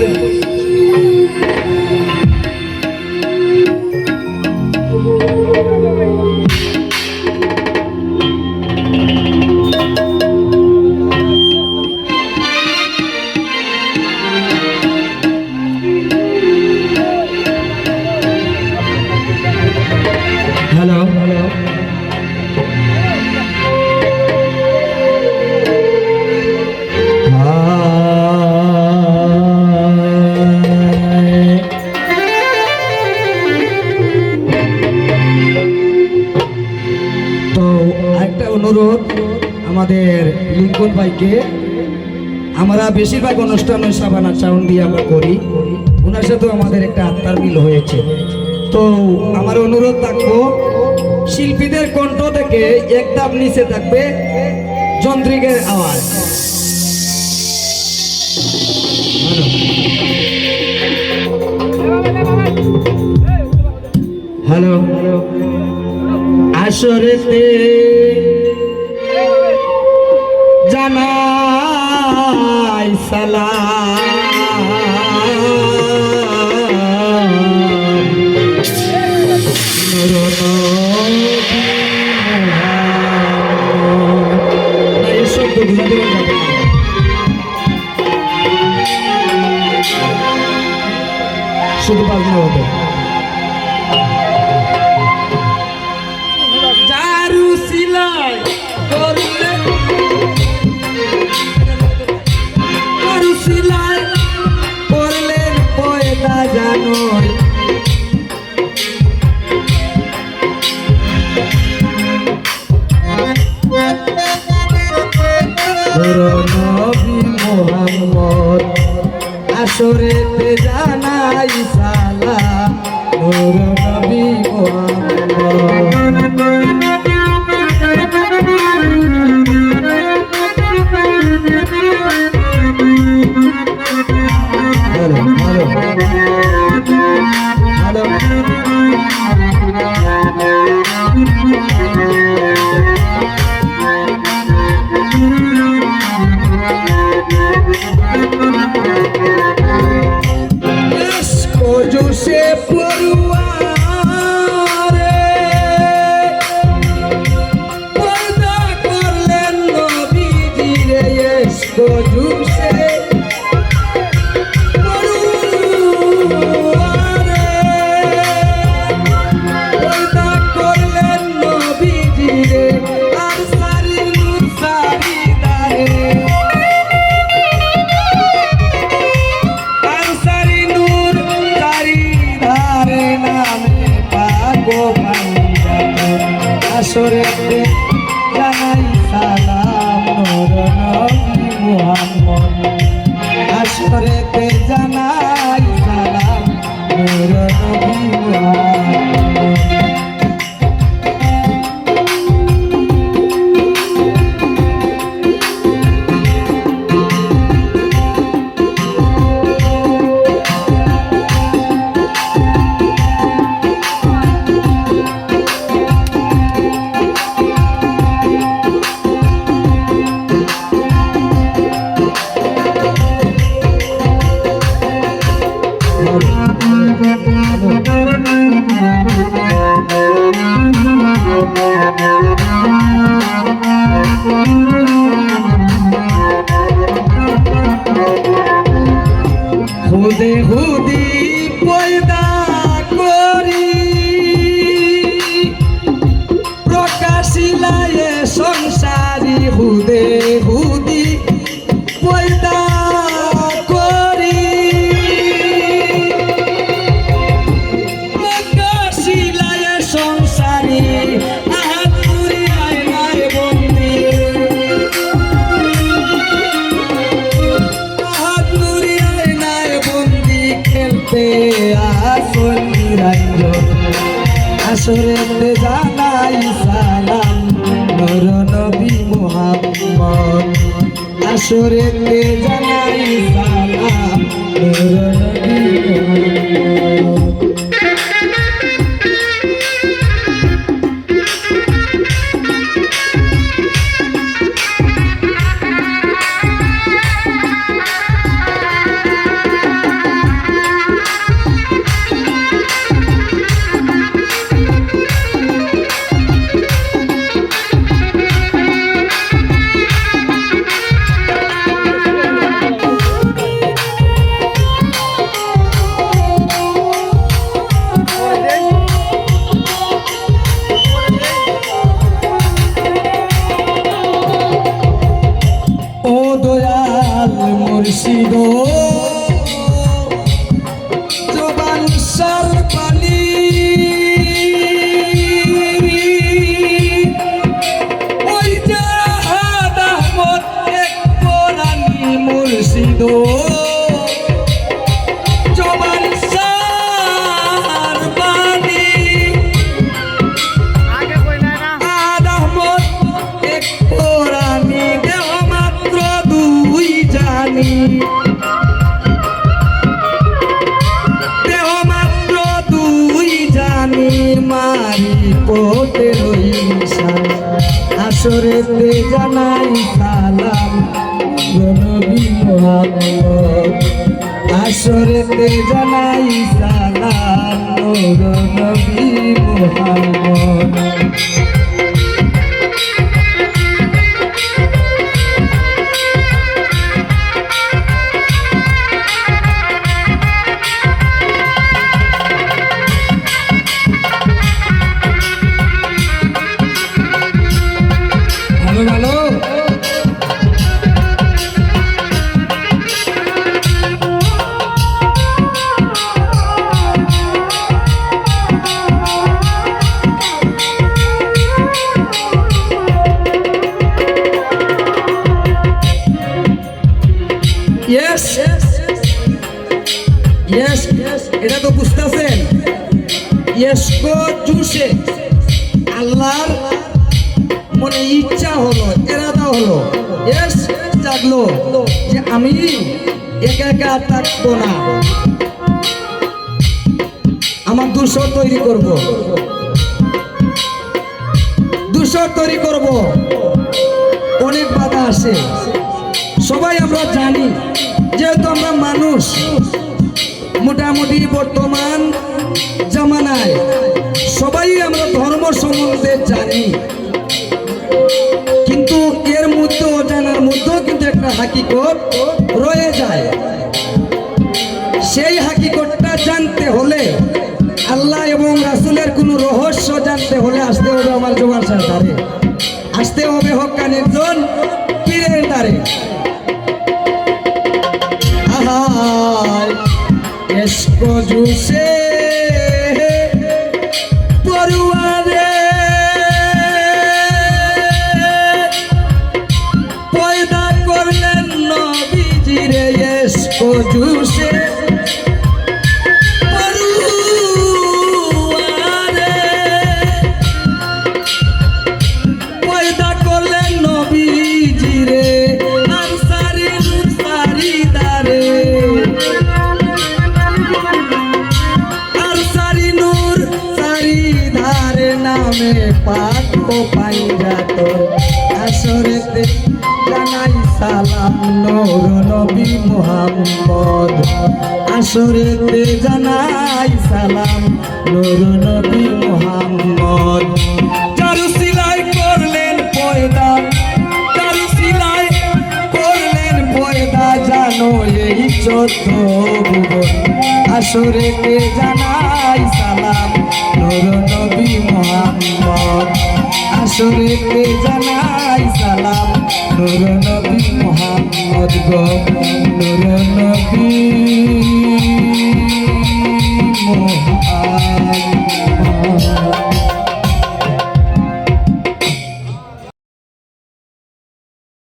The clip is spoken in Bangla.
বসেন। হ্যালো হ্যালো, তো একটা অনুরোধ আমাদের লিঙ্কন ভাইকে, আমরা বেশিরভাগ অনুষ্ঠান ওই সাবানা সাউন্ড দিয়ে আমরা করি, ওনার সাথেও আমাদের একটা আত্মার মিল হয়েছে। তো আমার অনুরোধ থাকবো শিল্পীদের কণ্ঠ থেকে এক ধাপ নিচে থাকবে যন্ত্রিকের আওয়াজ। হ্যালো হ্যালো, আসরেতে জানাই সালাম, নূর নবী মুহাম্মদ। এই শব্দ বুঝতে পারবে না, শুধু বাজনা হবে। জারু সিলাই করলে, জারু সিলাই করলে পয়দা জানোই, নবী মুহাম্মদ আসরেতে জানাই সালাম, নূর নবী মুহাম্মদ। হ্যালো হ্যালো হ্যালো, জোশে পড়ুয়ারে পর্দা করলেন নবীজি রে, এসকো জোশে পড়ুয়ারে পর্দা করলেন নবীজি রে, আর সারি নূর সারি দারে, আর সারি নূর সারি ধারে নামে পাগো পাঞ্জাবে, আসরেতে জানাই সালাম, নূর নবী মুহাম্মদ আসরেতে জানাই সালাম, নূর নবী মুহাম্মদ। হুদে হুদি পয়দা করি প্রকাশিলায় সংসারী, হুদে হুদি পয়দা করি প্রকাশিলায় সংসারী, আহাত পুরি আয়নায় বন্দি, আহাত পুরি আয়নায় বন্দি, খেলতে আসল নিরঞ্জন, আসরেতে জানাই সালাম, নূর নবী মুহাম্মদ আসরেতে জানাই সালাম, নূর নবী মুহাম্মদ। মুর্শিদ জবান সার পানি ওই যে আহমদ এক কোরআনি মুর্শিদ জবান সার পানি আহমদ এক কোরআনি দেহ মাত্র দুই জানি দেহ মাত্র দুই জানি মারি পোতে রইসা আসরেতে জানাই সালাম নবী মুহাম্মদ আসরেতে জানাই সালাম নবী মুহাম্মদ ভালো ভালো ইয়েস ইয়েস এটা তো বুঝতেছেন ইয়েস কো জুসে আল্লাহর মনে ইচ্ছা হলো এরাদা হলো ইয়েস জাগলো যে আমি একা একা থাকবো না আমার দুশো তৈরি করব অনেক বাধা আসে সবাই আমরা জানি যেহেতু আমরা মানুষ মোটামুটি বর্তমান জামানায় সবাই আমরা ধর্ম সম্বন্ধে জানি কিন্তু এর মধ্যে অজানার মধ্যেও কিন্তু একটা হাকিকত রয়ে যায় সেই হাকিকতটা জানতে হলে আল্লাহ এবং রাসূলের কোনো রহস্য জানতে হলে আসতে হবে আমার জোয়ার সাথে আসতে হবে হক্কানির জন পীরের দ্বারে এসকো জুসে পরুয়ারে পয়দা করলেন নবীজিরে এসকো জুসে পরুয়ারে পয়দা করলেন নবীজিরে আর সারি দারে নামে পাক পাইরা তো আসরেতে জানাই সালাম নূর নবী মুহাম্মদ আসরেতে জানাই সালাম নূর নবী মুহাম্মদ চারু সিলাই করলেন পয়দা চারু সিলাই করলেন পয়দা জানো এই 14 ভুবন আসরেতে জানাই সালাম নূর নবী মুহাম্মদ আসরেতে জানাই সালাম নূর নবী মুহাম্মদ গো নূর নবী মুহাম্মদ